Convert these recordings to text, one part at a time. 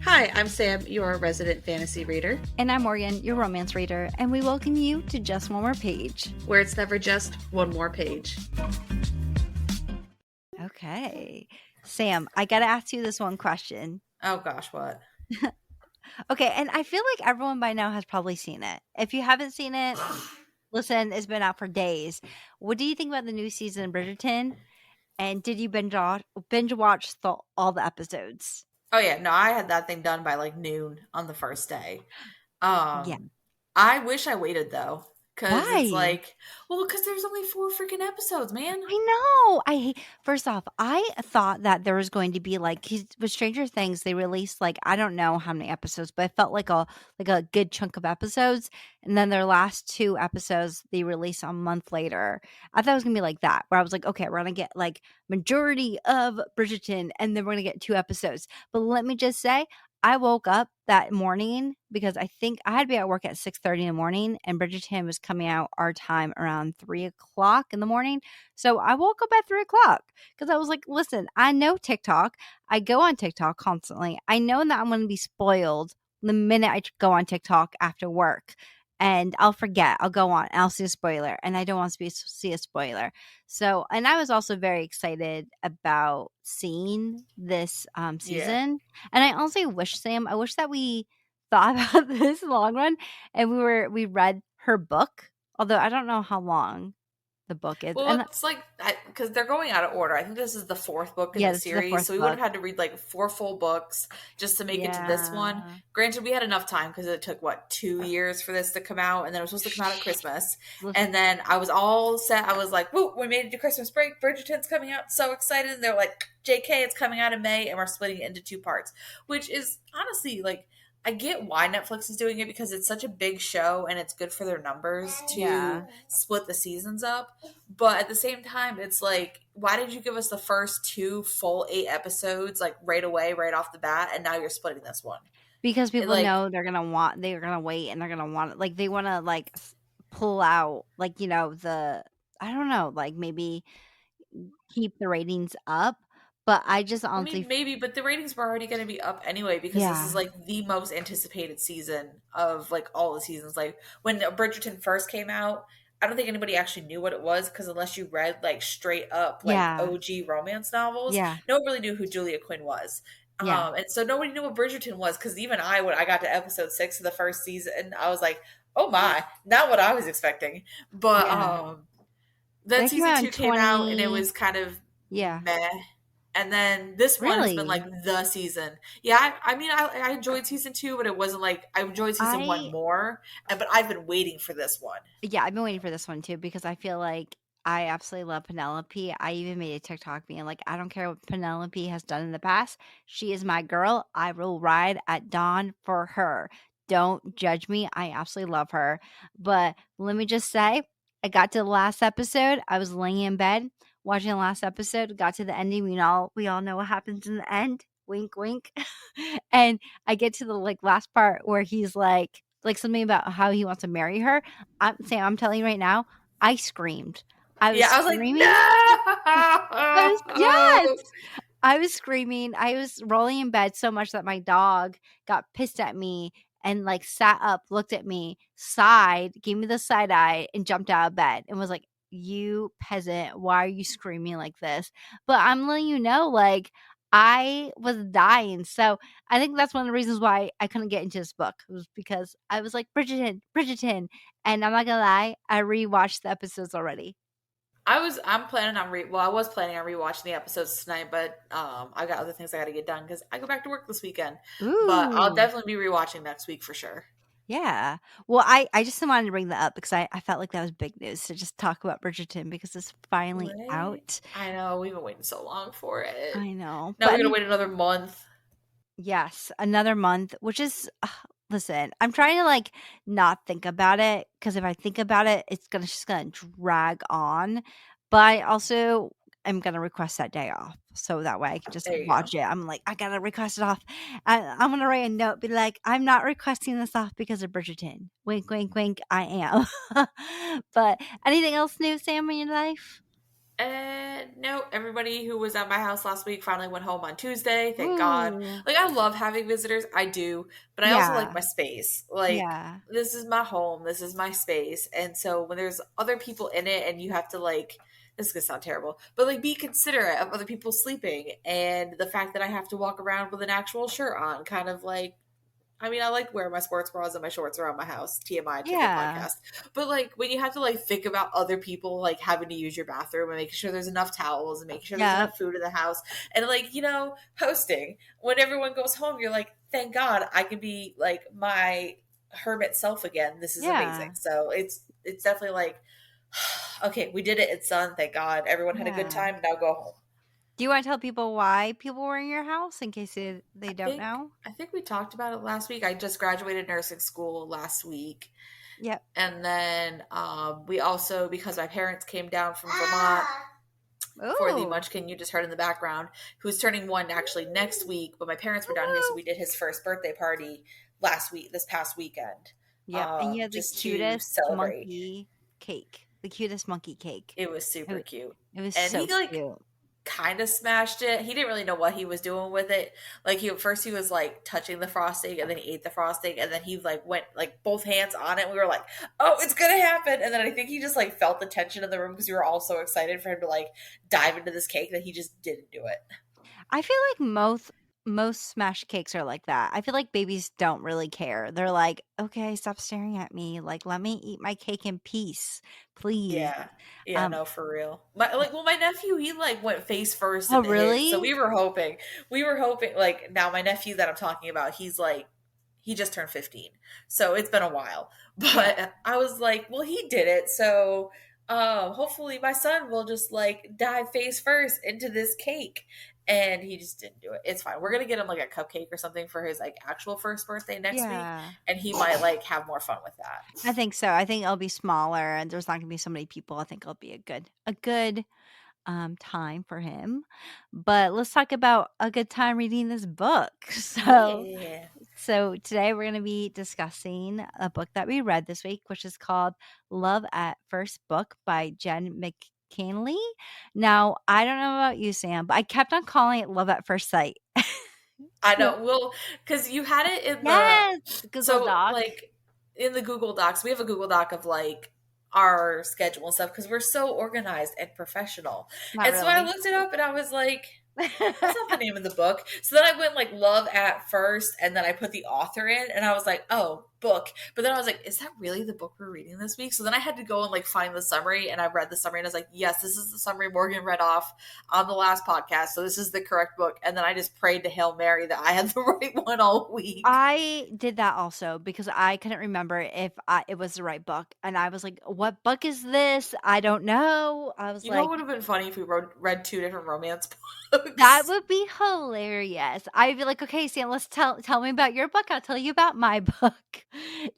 Hi, I'm Sam, your resident fantasy reader, And I'm Morgan, your romance reader, and we welcome you to Just One More Page. where it's never just one more page. Okay. Sam, I gotta ask you this one question. Oh gosh, what? Okay, and I feel like everyone by now has probably seen it. If you haven't seen it, listen, it's been out for days. What do you think about the new season of Bridgerton? And did you binge watch all the episodes? Oh yeah, no, I had that thing done by like noon on the first day. Yeah. I wish I waited though, because it's Why? like, well, because there's only 4 freaking episodes, man. I know. First off, I thought that there was going to be like with Stranger Things, they released like I don't know how many episodes, but it felt like a good chunk of episodes. And then their last 2 episodes they released a month later. I thought it was gonna be like that, where I was like, okay, we're gonna get like majority of Bridgerton, and then we're gonna get 2 episodes. But let me just say, I woke up that morning because I think I had to be at work at 6:30 in the morning, and Bridgerton was coming out our time around 3 o'clock in the morning. So I woke up at 3 o'clock because I was like, listen, I know TikTok. I go on TikTok constantly. I know that I'm going to be spoiled the minute I go on TikTok after work. And I'll forget. I'll go on and I'll see a spoiler. And I don't want to see a spoiler. So, and I was also very excited about seeing this Yeah. season. And I also wish, Sam, I wish that we thought about this long run and we read her book. Although I don't know how long the book is. Well, And it's like because they're going out of order. I think this is the 4th book in yeah, the this is the series, fourth so we would book. have had to read like 4 full books just to make it to this one. Yeah. Granted, we had enough time because it took 2 years for this to come out, and then it was supposed to come out at Christmas. Listen, And then I was all set. I was like, "Woo, we made it to Christmas break! Bridgerton's coming out! So excited!" And they're like, "JK, it's coming out in May, and we're splitting it into 2 parts," which is honestly like. I get why Netflix is doing it because it's such a big show and it's good for their numbers to Yeah. split the seasons up. But at the same time, it's like, why did you give us the first 2 full 8 episodes like right away, right off the bat, and now you're splitting this one? Because It, people like, know they're gonna wait and they're gonna want like they wanna like pull out like, I don't know, like maybe keep the ratings up. But I just I honestly mean, maybe, but the ratings were already going to be up anyway because this is yeah. like the most anticipated season of like all the seasons. Like when Bridgerton first came out, I don't think anybody actually knew what it was because unless you read like straight up like Yeah. OG romance novels, Yeah. no one really knew who Julia Quinn was. Yeah. And so nobody knew what Bridgerton was because even I, when I got to episode 6 of the first season, I was like, oh my, not what I was expecting. But Yeah. then That came season out in 2 came out and it 20 was kind of yeah. meh. And then this one has been like Really? the season. Yeah, I mean, I enjoyed season 2, but it wasn't like I enjoyed season 1 I more. But I've been waiting for this one. Yeah, I've been waiting for this one too because I feel like I absolutely love Penelope. I even made a TikTok being like, I don't care what Penelope has done in the past. She is my girl. I will ride at dawn for her. Don't judge me. I absolutely love her. But let me just say, I got to the last episode. I was laying in bed watching the last episode, got to the ending. We all know what happens in the end. Wink wink. And I get to the like last part where he's like something about how he wants to marry her. I'm telling you right now, I screamed. I was Yeah, I was like, screaming. Yes. no. I was screaming. I was rolling in bed so much that my dog got pissed at me and like sat up, looked at me, sighed, gave me the side eye, and jumped out of bed and was like, "You peasant, why are you screaming like this?" But I'm letting you know, like, I was dying. So I think that's one of the reasons why I couldn't get into this book was because I was like, Bridgerton, Bridgerton. And I'm not gonna lie, I rewatched the episodes already. I'm planning on I was planning on rewatching the episodes tonight, but I got other things I got to get done because I go back to work this weekend. But I'll Ooh. definitely be rewatching next week for sure. Yeah. Well, I just wanted to bring that up because I felt like that was big news to just talk about Bridgerton because it's finally Right? out. I know we've been waiting so long for it. I know. Now we got to wait another month. Yes, another month, which is listen, I'm trying to like not think about it because if I think about it, just gonna drag on. But I also am gonna request that day off so that way I can just There you go. watch it. I'm like, I gotta request it off. I'm gonna write a note, be like, I'm not requesting this off because of Bridgerton. Wink, wink, wink. I am. But anything else new, Sam, in your life? And no, everybody who was at my house last week finally went home on Tuesday. Thank God. Ooh. Like, I love having visitors. I do. But I also like Yeah. my space. Like, Yeah. this is my home. This is my space. And so when there's other people in it and you have to, like, this is going to sound terrible, but like be considerate of other people sleeping. And the fact that I have to walk around with an actual shirt on kind of like, I mean, I like wearing my sports bras and my shorts around my house. TMI, different Yeah. podcast. But like when you have to like think about other people like having to use your bathroom and making sure there's enough towels and making sure there's Yep. enough food in the house and like, hosting. When everyone goes home, you're like, thank God I can be like my hermit self again. This is amazing. Yeah. So it's definitely like okay, we did it. It's done. Thank God. Everyone had a good Yeah. time. Now go home. Do you want to tell people why people were in your house in case they I don't think know? I think we talked about it last week. I just graduated nursing school last week. Yep. And then we also, because my parents came down from Vermont for the Ooh. munchkin you just heard in the background, who's turning one actually next week, but my parents were down here, so Woo. we did his first birthday party last week, this past weekend, Yep. And you had the just to cutest celebrate. monkey cake. The cutest monkey cake. It was super It, cute. it was And so he like cute. kind of smashed it. He didn't really know what he was doing with it. Like he at first he was like touching the frosting and then he ate the frosting and then he like went like both hands on it. We were like, "Oh, it's going to happen." And then I think he just like felt the tension in the room because we were all so excited for him to like dive into this cake that he just didn't do it. I feel like most smash cakes are like that. I feel like babies don't really care. They're like, "Okay, stop staring at me. Like, let me eat my cake in peace, please." Yeah. Yeah, Um, no, for real. My nephew, he like went face first oh, into his. So really? we were hoping like now my nephew that I'm talking about, he's like he just turned 15. So it's been a while. Yeah. But I was like, well, he did it. So hopefully my son will just like dive face first into this cake. And he just didn't do it. It's fine. We're gonna get him like a cupcake or something for his like actual first birthday next week, Yeah. and he might like have more fun with that. I think so. I think it'll be smaller and there's not gonna be so many people. I think it'll be a good time for him. But let's talk about a good time reading this book. Yeah. So today we're going to be discussing a book that we read this week, which is called Love at First Book by Jenn McKinlay. Now, I don't know about you, Sam, but I kept on calling it Love at First Sight. I know. Well, because you had it in the Yes, Google so Doc. like in the Google Docs, we have a Google Doc of like our schedule and stuff because we're so organized and professional. Not And so I really. looked it up and I was like, that's not the name of the book. So then I went like love at first and then I put the author in and I was like, oh, book. But then I was like, is that really the book we're reading this week? So then I had to go and like find the summary and I read the summary and I was like, yes, this is the summary Morgan read off on the last podcast. So this is the correct book. And then I just prayed to Hail Mary that I had the right one all week. I did that also because I couldn't remember if it was the right book. And I was like, what book is this? I don't know. I was You know, it like, would have been funny if we read two different romance that books. would be hilarious. I'd be like, "Okay, Sam, let's tell me about your book. I'll tell you about my book."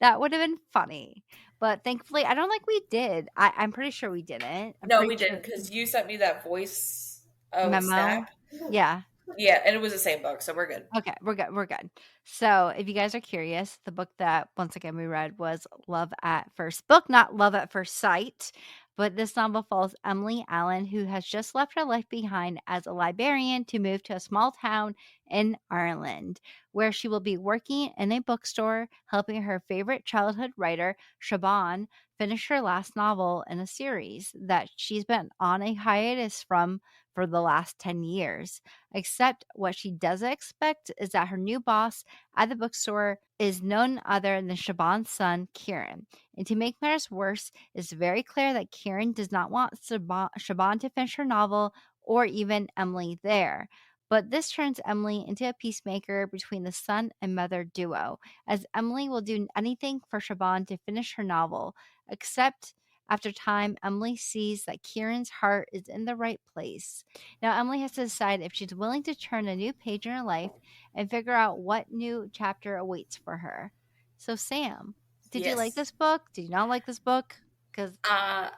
That would have been funny. But thankfully, I don't think we did. I'm pretty sure we didn't. I'm No, pretty we sure didn't because you sent me that voice. Oh, memo. snap. Yeah. Yeah, and it was the same book, so we're good. Okay, we're good. We're good. So, if you guys are curious, the book that once again we read was Love at First Book, not Love at First Sight. But this novel follows Emily Allen, who has just left her life behind as a librarian to move to a small town in Ireland, where she will be working in a bookstore, helping her favorite childhood writer, Siobhan, finish her last novel in a series that she's been on a hiatus from for the last 10 years. Except what she doesn't expect is that her new boss at the bookstore is none other than Siobhan's son, Kieran. And to make matters worse, it's very clear that Kieran does not want Siobhan to finish her novel or even Emily there. But this turns Emily into a peacemaker between the son and mother duo, as Emily will do anything for Siobhan to finish her novel, except after time, Emily sees that Kieran's heart is in the right place. Now, Emily has to decide if she's willing to turn a new page in her life and figure out what new chapter awaits for her. So, Sam, did you like Yes. this book? Did you not like this book? Because, Uh,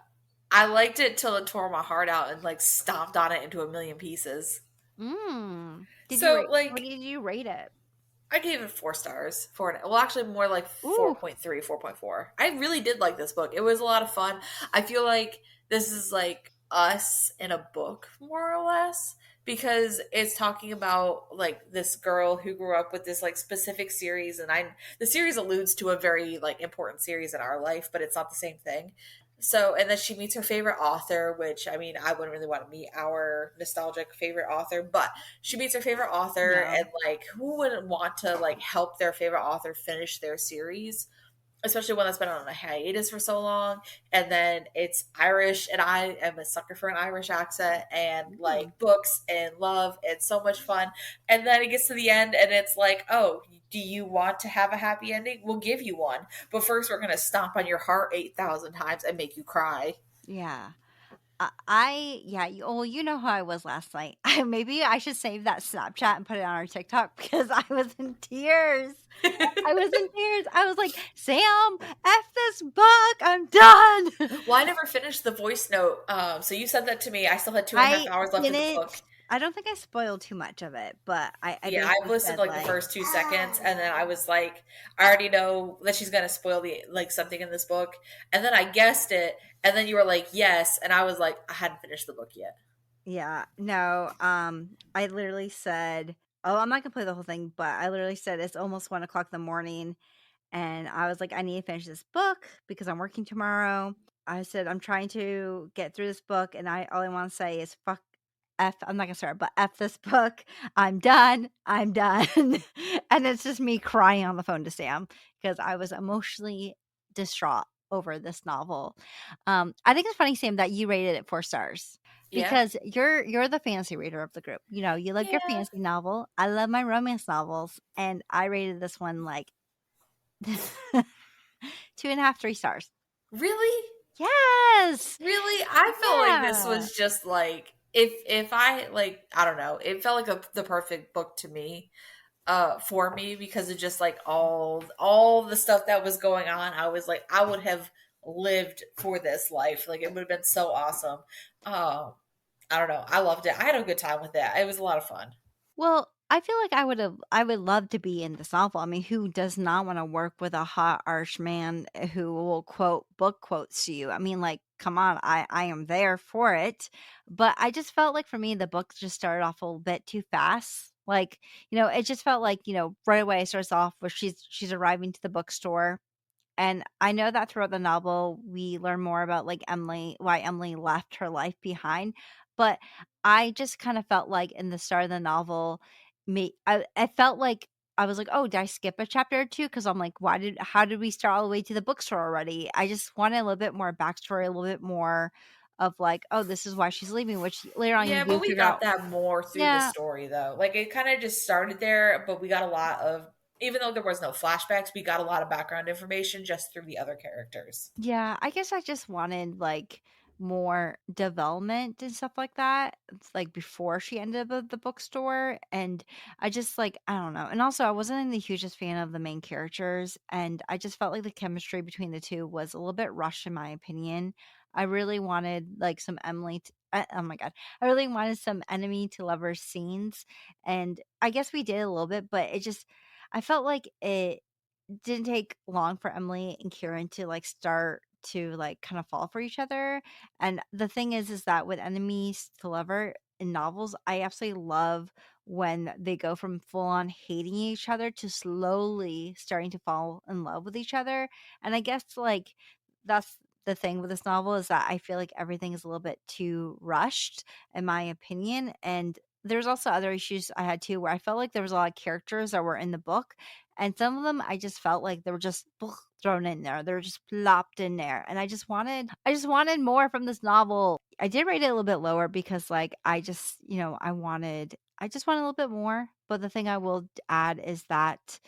I liked it till it tore my heart out and like stomped on it into a million pieces. did you So rate? What like did you rate it? I gave it 4 stars. Well, actually more like Ooh, 4.3, 4.4. I really did like this book. It was a lot of fun. I feel like this is like us in a book, more or less, because it's talking about like this girl who grew up with this like specific series, and I the series alludes to a very like important series in our life, but it's not the same thing. So, and then she meets her favorite author, which I mean, I wouldn't really want to meet our nostalgic favorite author, but she meets her favorite author, No. and like, who wouldn't want to like help their favorite author finish their series? Especially one that's been on a hiatus for so long. And then it's Irish, and I am a sucker for an Irish accent and Mm. like books and love. It's so much fun. And then it gets to the end, and it's like, oh, do you want to have a happy ending? We'll give you one. But first, we're going to stomp on your heart 8,000 times and make you cry. Yeah. Yeah, well, you know how I was last night. Maybe I should save that Snapchat and put it on our TikTok because I was in tears. I was in tears. I was like, Sam, F this book. I'm done. Well, I never finished the voice note. So you sent that to me. I still had 2.5 I hours left of the book. didn't, I don't think I spoiled too much of it, but I Yeah, I've basically listened said, to like the like, first 2 seconds, and then I was like, I already know that she's gonna spoil the like something in this book, and then I guessed it, and then you were like, yes, and I was like, I hadn't finished the book yet. yeah, no, I literally said, oh, I'm not gonna play the whole thing, but I literally said it's almost 1 o'clock in the morning. And I was like, I need to finish this book because I'm working tomorrow. I said, I'm trying to get through this book. And all I want to say is, fuck, F, I'm not going to start, but F this book. I'm done. I'm done. And it's just me crying on the phone to Sam because I was emotionally distraught over this novel. I think it's funny, Sam, that you rated it 4 stars Yeah, because you're the fantasy reader of the group. You know, you like your yeah, fantasy novel. I love my romance novels. And I rated this one like 2.5, 3 stars. really, Yes. really. I felt like this Yeah. was just like if I like I don't know, it felt like the perfect book to me. For me because of just like all the stuff that was going on. I was like, I would have lived for this life. Like it would have been so awesome. Um, I don't know. I loved it. I had a good time with it. It was a lot of fun. Well, I feel like I would love to be in this novel. I mean, who does not want to work with a hot Irishman who will quote book quotes to you? I mean, like, come on, I am there for it. But I just felt like for me, the book just started off a little bit too fast. Like, it just felt like, right away it starts off where she's arriving to the bookstore. And I know that throughout the novel, we learn more about like Emily, why Emily left her life behind. But I just kind of felt like in the start of the novel, I felt like I was like, oh, did I skip a chapter or two? Because I'm like, how did we start all the way to the bookstore already? I just wanted a little bit more backstory, a little bit more of like, oh, this is why she's leaving, which later on you Yeah, do but we figure got out. that more through the Yeah, story though. Like it kind of just started there, but we got a lot of even though there was no flashbacks, we got a lot of background information just through the other characters. yeah, I guess I just wanted like more development and stuff like that. It's like before she ended up at the bookstore. And I just like, I don't know. And also I wasn't the hugest fan of the main characters. And I just felt like the chemistry between the two was a little bit rushed in my opinion. I really wanted like some oh my god. I really wanted some enemy to lover scenes. And I guess we did a little bit, but I felt like it didn't take long for Emily and Kieran to like start to like kind of fall for each other. And the thing is that with enemies to lover in novels, I absolutely love when they go from full on hating each other to slowly starting to fall in love with each other. And I guess like that's the thing with this novel is that I feel like everything is a little bit too rushed, in my opinion. And there's also other issues I had too, where I felt like there was a lot of characters that were in the book and some of them I just felt like they were just thrown in there. They were just plopped in there. And I just wanted more from this novel. I did rate it a little bit lower because like I just wanted a little bit more. But the thing I will add is that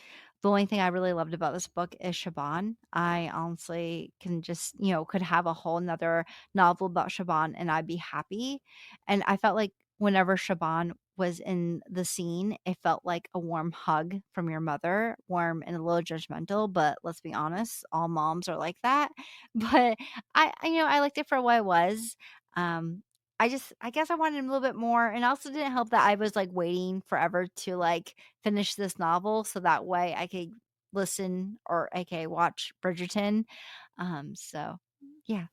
the only thing I really loved about this book is Siobhan. I honestly can just, could have a whole nother novel about Siobhan and I'd be happy. And I felt like whenever Siobhan was in the scene, it felt like a warm hug from your mother, warm and a little judgmental, but let's be honest, all moms are like that. But I liked it for what it was. Um, I guess I wanted a little bit more, and also didn't help that I was like waiting forever to like finish this novel, so that way I could listen or watch Bridgerton. So yeah,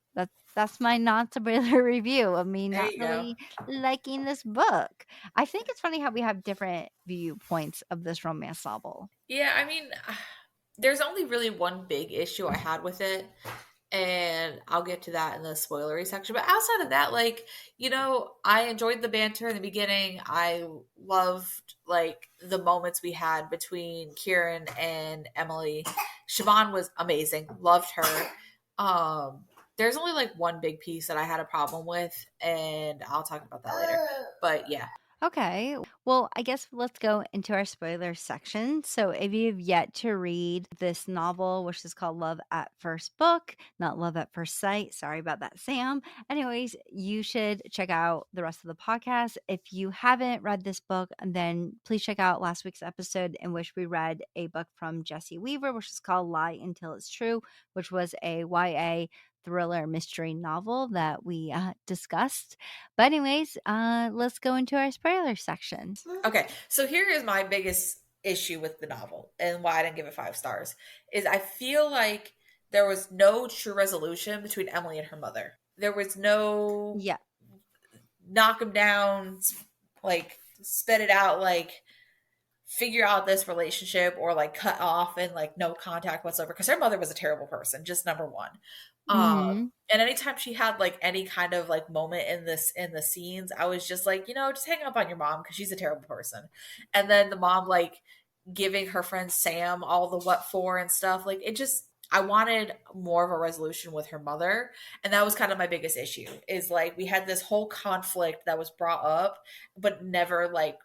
That's my non-spoiler review of me There not you go. really liking this book. I think it's funny how we have different viewpoints of this romance novel. Yeah, I mean, there's only really one big issue I had with it, and I'll get to that in the spoilery section. But outside of that, like, I enjoyed the banter in the beginning. I loved like the moments we had between Kieran and Emily. Siobhan was amazing. Loved her. There's only like one big piece that I had a problem with, and I'll talk about that later. But yeah. Okay. Well, I guess let's go into our spoiler section. So, if you've yet to read this novel, which is called Love at First Book, not Love at First Sight, sorry about that, Sam. Anyways, you should check out the rest of the podcast. If you haven't read this book, then please check out last week's episode in which we read a book from Jesse Weaver, which is called Lie Until It's True, which was a YA thriller mystery novel that we discussed. But anyways, let's go into our spoiler section. Okay, so here is my biggest issue with the novel and why I didn't give it 5 stars is I feel like there was no true resolution between Emily and her mother. There was no Yeah. knock them down, like spit it out, like figure out this relationship or like cut off and like no contact whatsoever because her mother was a terrible person, just number one. Mhm. And anytime she had like any kind of like moment in the scenes, I was just like, just hang up on your mom because she's a terrible person. And then the mom like giving her friend Sam all the what for and stuff, like it just I wanted more of a resolution with her mother, and that was kind of my biggest issue. Is like we had this whole conflict that was brought up, but never like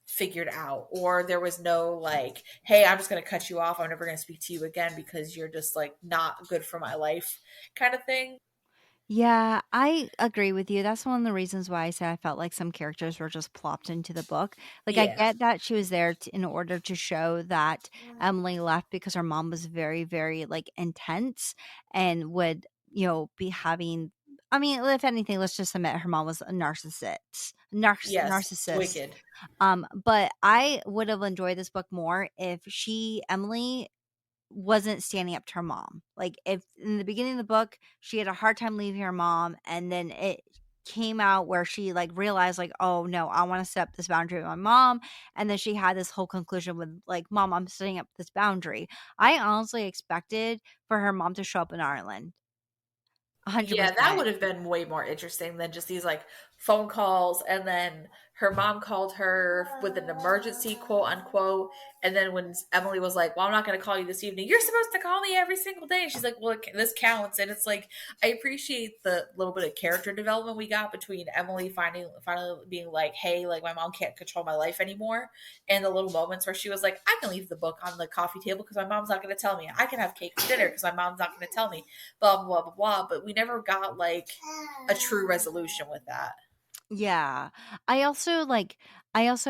figured out, or there was no like, hey, I'm just going to cut you off, I'm never going to speak to you again because you're just like not good for my life kind of thing. Yeah, I agree with you. That's one of the reasons why I said I felt like some characters were just plopped into the book. Like, I Yeah. get that she was there in order to show that Emily left because her mom was very, very like intense and would, be having. I mean, if anything, let's just admit her mom was a narcissist. Yes, Narcissist. wicked. But I would have enjoyed this book more if Emily wasn't standing up to her mom. Like, if in the beginning of the book, she had a hard time leaving her mom, and then it came out where she, like, realized, like, "Oh, no, I wanna set up this boundary with my mom," and then she had this whole conclusion with, like, "Mom, I'm setting up this boundary." I honestly expected for her mom to show up in Ireland. Yeah, that 100%. would have been way more interesting than just these like phone calls. And then her mom called her with an emergency, quote unquote. And then when Emily was like, well, I'm not going to call you this evening, you're supposed to call me every single day. And she's like, well, this counts. And it's like, I appreciate the little bit of character development we got between Emily finally being like, hey, like my mom can't control my life anymore. And the little moments where she was like, I can leave the book on the coffee table because my mom's not going to tell me. I can have cake for dinner because my mom's not going to tell me, blah blah blah blah. But we never got like a true resolution with that. Yeah. I also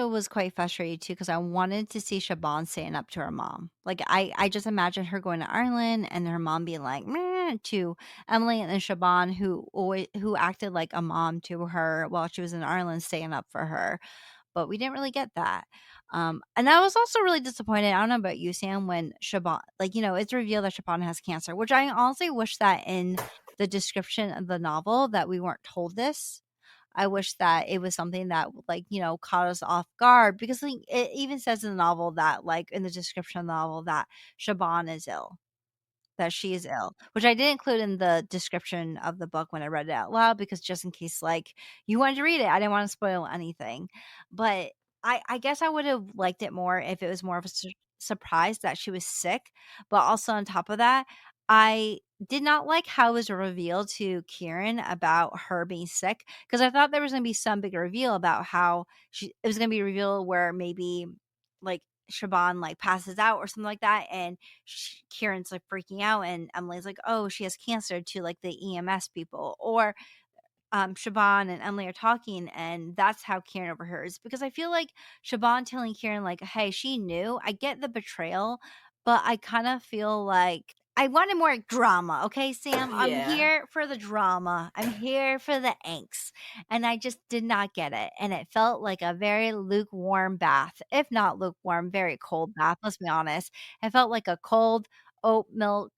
was quite frustrated too because I wanted to see Siobhan stand up to her mom. Like, I just imagine her going to Ireland and her mom being like, "Meh," to Emily, and then Siobhan, who acted like a mom to her while she was in Ireland, staying up for her. But we didn't really get that. And I was also really disappointed. I don't know about you, Sam, when Siobhan, like, it's revealed that Siobhan has cancer, which I honestly wish that in the description of the novel that we weren't told this. I wish that it was something that, like, caught us off guard, because like, it even says in the novel that, like, in the description of the novel, that Siobhan is ill, that she is ill, which I did include in the description of the book when I read it out loud, because just in case, like, you wanted to read it, I didn't want to spoil anything. But I guess I would have liked it more if it was more of a surprise that she was sick. But also on top of that, I did not like how it was revealed to Kieran about her being sick, because I thought there was going to be some big reveal about how it was going to be revealed where maybe, like, Siobhan, like, passes out or something like that, and Kieran's like freaking out, and Emily's like, "Oh, she has cancer," to like the EMS people, or Siobhan and Emily are talking, and that's how Kieran overhears. Because I feel like Siobhan telling Kieran, like, "Hey, she knew." I get the betrayal, but I kind of feel like I wanted more drama. Okay, Sam, I'm Yeah. here for the drama. I'm here for the angst, and I just did not get it. And it felt like a very lukewarm bath, if not lukewarm, very cold bath. Let's be honest. It felt like a cold oat milk,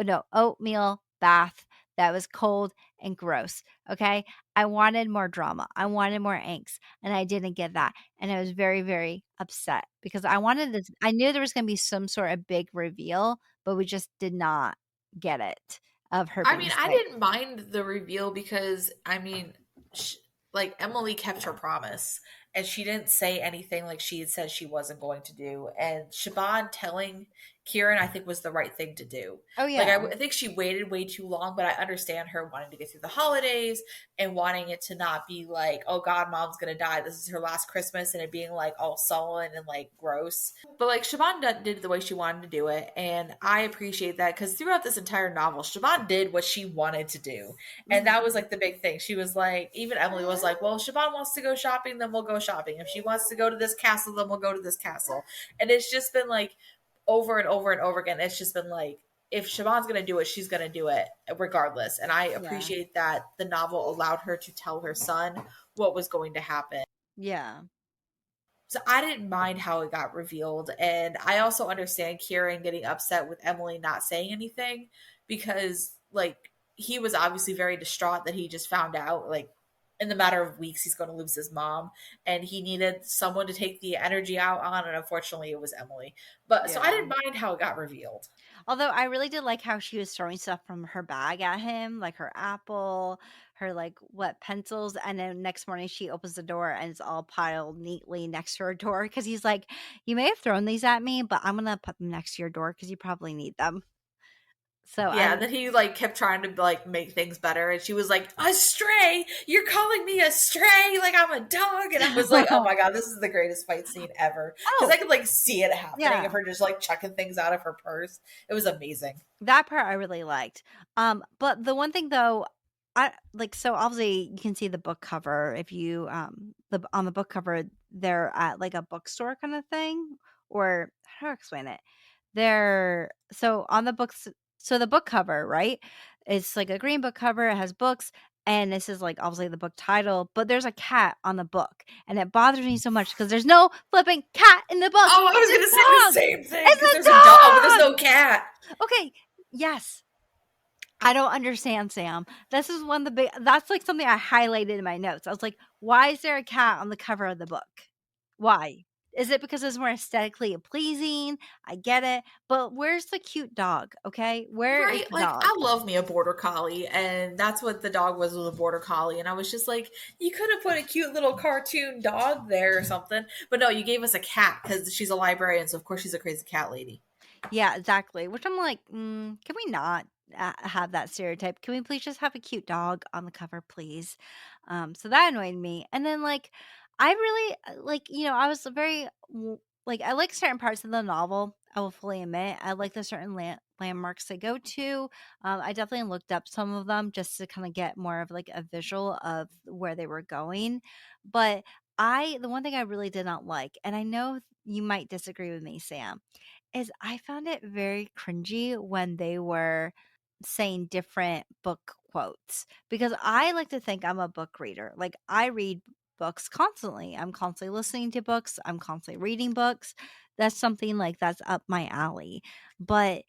no, oatmeal bath that was cold and gross, okay? I wanted more drama. I wanted more angst, and I didn't get that, and I was very, very upset because I knew there was gonna be some sort of big reveal, but we just did not get it of her I being mean, I sick. didn't mind the reveal because I mean, like Emily kept her promise, and she didn't say anything like she had said she wasn't going to do. And Siobhan telling Kieran, I think, was the right thing to do. Oh, Like yeah. I think she waited way too long, but I understand her wanting to get through the holidays and wanting it to not be like, oh God, mom's gonna die. This is her last Christmas, and it being like all sullen and like gross. But like Siobhan did it the way she wanted to do it, and I appreciate that because throughout this entire novel, Siobhan did what she wanted to do, and that Mhm. was like the big thing. She was like, even Emily was like, well, if Siobhan wants to go shopping, then we'll go shopping. If she wants to go to this castle, then we'll go to this castle. And it's just been like over and over and over again. It's just been like, if Siobhan's going to do it, she's going to do it regardless. And I Yeah. appreciate that the novel allowed her to tell her son what was going to happen. Yeah. So I didn't mind how it got revealed. And I also understand Kieran getting upset with Emily not saying anything because, like, he was obviously very distraught that he just found out, like, in the matter of weeks, he's going to lose his mom. And he needed someone to take the energy out on. And unfortunately, it was Emily. But so I Yeah. didn't mind how it got revealed. Although I really did like how she was throwing stuff from her bag at him, like her apple, her like wet pencils, and then next morning she opens the door and it's all piled neatly next to her door because he's like, "You may have thrown these at me, but I'm gonna put them next to your door because you probably need them." So Yeah, and then he like kept trying to like make things better, and she was like, "A stray? You're calling me a stray? Like I'm a dog?" And I was like, "Oh my god, this is the greatest fight scene ever!" Because I Oh, could like see it happening yeah. of her just like chucking things out of her purse. It was amazing. That part I really liked. But the one thing though, I like so obviously you can see the book cover if you the on the book cover they're at like a bookstore kind of thing, or how do I explain it? They're so on the books, so the book cover, right? It's like a green book cover, it has books, and this is like obviously the book title, but there's a cat on the book, and it bothers me so much because there's no flipping cat in the book. Oh, I It's was a gonna say the dog. same thing It's because a there's a dog, but there's dog. no cat. Okay, yes. I don't understand, Sam. This is one of the big that's like something I highlighted in my notes. I was like, "Why is there a cat on the cover of the book? Why? Is it because it's more aesthetically pleasing? I get it, but where's the cute dog, okay? Where is Right? the Like dog?" I love me a border collie, and that's what the dog was a border collie. And I was just like, you could have put a cute little cartoon dog there or something, but no, you gave us a cat because she's a librarian, so of course she's a crazy cat lady. Yeah, exactly, which I'm like, can we not, have that stereotype? Can we please just have a cute dog on the cover, please? So that annoyed me, and then, like, I really, like, I was very like, I like certain parts of the novel, I will fully admit. I like the certain landmarks they go to. I definitely looked up some of them just to kinda get more of, like, a visual of where they were going, but the one thing I really did not like, and I know you might disagree with me, Sam, is I found it very cringy when they were saying different book quotes because I like to think I'm a book reader. Like I read books constantly. I'm constantly listening to books. I'm constantly reading books. That's something like that's up my alley. But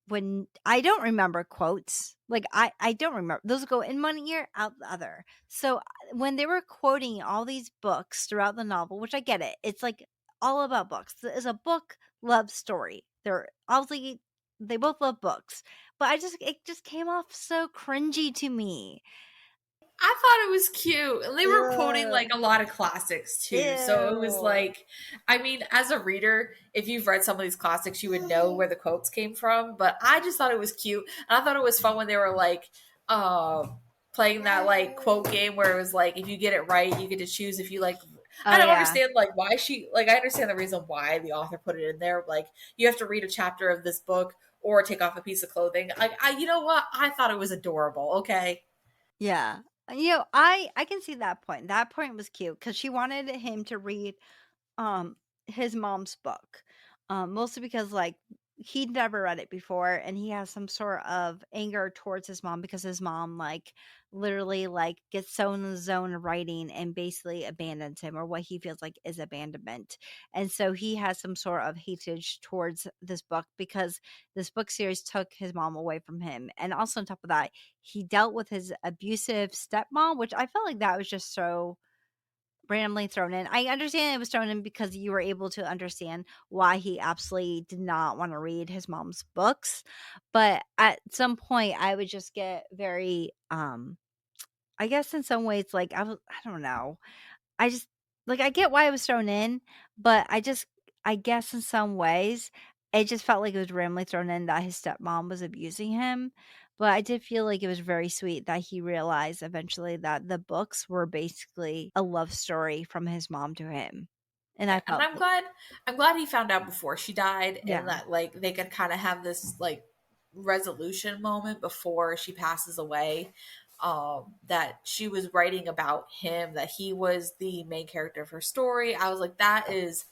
when I don't remember quotes, like I don't remember those go in one ear out the other. So when they were quoting all these books throughout the novel, which I get it, it's like all about books. It's a book love story. They're obviously they both love books, but it just came off so cringy to me. I thought it was cute. And they were quoting Ugh. like a lot of classics too. So it was Ew. like, I mean, as a reader, if you've read some of these classics, you would know where the quotes came from. But I just thought it was cute. And I thought it was fun when they were like, uh, playing that like quote game where it was like, if you get it right, you get to choose if you like. I Oh don't yeah. understand like why she like I understand the reason why the author put it in there. Like you have to read a chapter of this book or take off a piece of clothing. Like I you know what? I thought it was adorable. Okay. Yeah. I can see that point. That point was cute because she wanted him to read his mom's book. Mostly because like he'd never read it before, and he has some sort of anger towards his mom because his mom like literally like gets so in the zone of writing and basically abandons him, or what he feels like is abandonment. And so he has some sort of hatred towards this book because this book series took his mom away from him. And also on top of that, he dealt with his abusive stepmom, which I felt like that was just so randomly thrown in. I understand it was thrown in because you were able to understand why he absolutely did not want to read his mom's books. But at some point I would just get very I guess in some ways like I don't know. I just like I get why it was thrown in, but I guess in some ways it just felt like it was randomly thrown in that his stepmom was abusing him. But I did feel like it was very sweet that he realized eventually that the books were basically a love story from his mom to him. And I And felt I'm glad he found out before she died, and yeah. that like they could kind of have this like resolution moment before she passes away. That she was writing about him, that he was the main character of her story. I was like, that is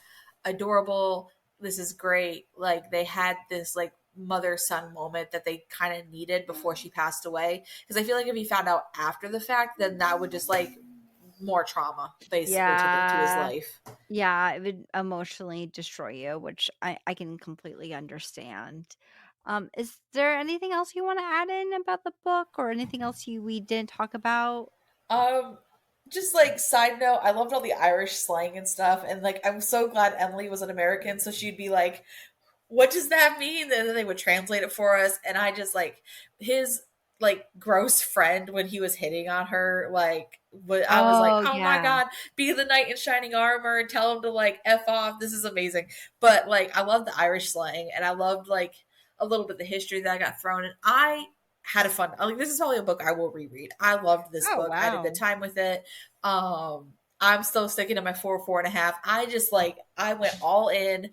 adorable. This is great. Like they had this like mother son moment that they kind of needed before she passed away. Because I feel like if he found out after the fact, then that would just like more trauma basically to his Yeah. life. Yeah, it would emotionally destroy you, which I can completely understand. Is there anything else you want to add in about the book or anything else we didn't talk about? Um, just like side note, I loved all the Irish slang and stuff, and like I'm so glad Emily was an American, so she'd be like, "What does that mean?" And then they would translate it for us, and I just like his like gross friend when he was hitting on her, like I was like, Oh, "Oh my yeah. god, be the knight in shining armor and tell him to like f off." This is amazing, but like I love the Irish slang, and I loved like a little bit of the history that got thrown, and I had a fun. Like this is probably a book I will reread. I loved this Oh, book. I had a good wow. time with it. I'm still sticking to my 4.5. I just like I went all in.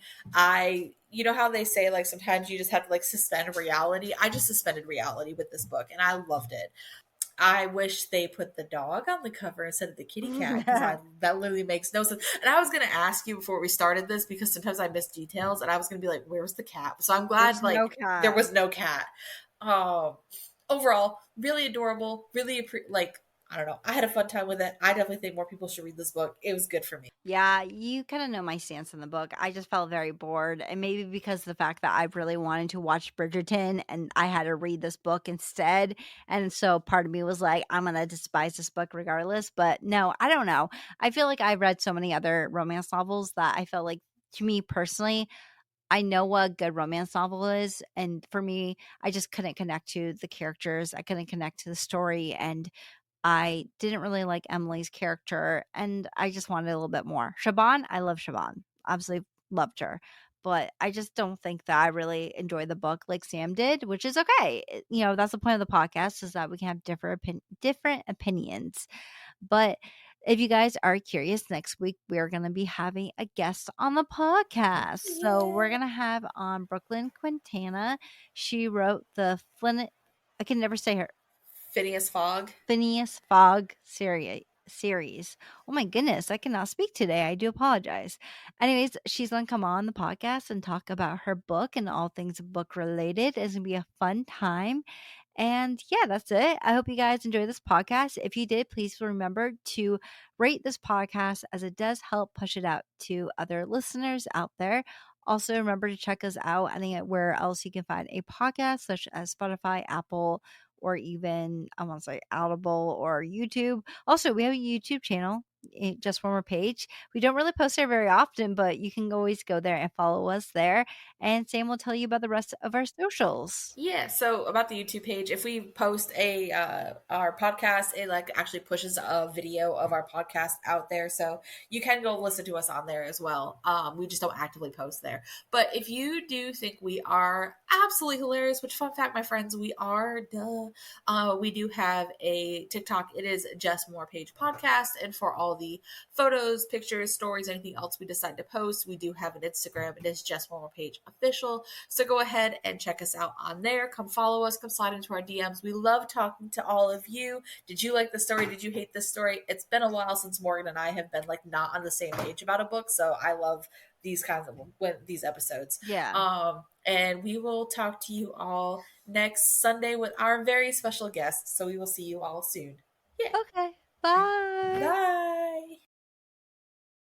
You know how they say like sometimes you just have to like suspend reality. I just suspended reality with this book, and I loved it. I wish they put the dog on the cover instead of the kitty cat because I that literally makes no sense. And I was gonna ask you before we started this because sometimes I miss details, and I was gonna be like, "Where's the cat?" So I'm glad There's no like there cat. was no cat. Um, Overall, really adorable. Really like I don't know. I had a fun time with it. I definitely think more people should read this book. It was good for me. Yeah, you kind of know my stance in the book. I just felt very bored, and maybe because of the fact that I really wanted to watch Bridgerton and I had to read this book instead. And so part of me was like, I'm going to despise this book regardless. But no, I don't know. I feel like I've read so many other romance novels that I felt like, to me personally, I know what a good romance novel is. And for me, I just couldn't connect to the characters, I couldn't connect to the story. And I didn't really like Emily's character, and I just wanted a little bit more. Siobhan, I love Siobhan. Absolutely loved her. But I just don't think that I really enjoyed the book like Sam did, which is okay. That's the point of the podcast, is that we can have different opinions. But if you guys are curious, next week we are going to be having a guest on the podcast. So we're Yeah. going to have on Brooklyn Quintana. She wrote the I can never say her Phineas Fog. Fynneas Fog series. Oh my goodness, I cannot speak today. I do apologize. Anyways, she's gonna come on the podcast and talk about her book and all things book related. It's gonna be a fun time. And yeah, that's it. I hope you guys enjoy this podcast. If you did, please remember to rate this podcast, as it does help push it out to other listeners out there. Also, remember to check us out anywhere else you can find a podcast, such as Spotify, Apple, or even I want to say Audible or YouTube. Also, we have a YouTube channel, just from our page. We don't really post there very often, but you can always go there and follow us there. And Sam will tell you about the rest of our socials. Yeah, so about the YouTube page, if we post a our podcast, it like actually pushes a video of our podcast out there, so you can go listen to us on there as well. We just don't actively post there. But if you do think we are absolutely hilarious, which fun fact, my friends, we are. Duh. We do have a TikTok. It is Just More Page Podcast, and for all all the photos, pictures, stories, anything else we decide to post. We do have an Instagram. It is just one more page official. So go ahead and check us out on there. Come follow us. Come slide into our DMs. We love talking to all of you. Did you like the story? Did you hate this story? It's been a while since Morgan and I have been like not on the same page about a book. So I love these kinds of these episodes. Yeah. And we will talk to you all next Sunday with our very special guests. So we will see you all soon. Yeah. Okay. Bye. Bye.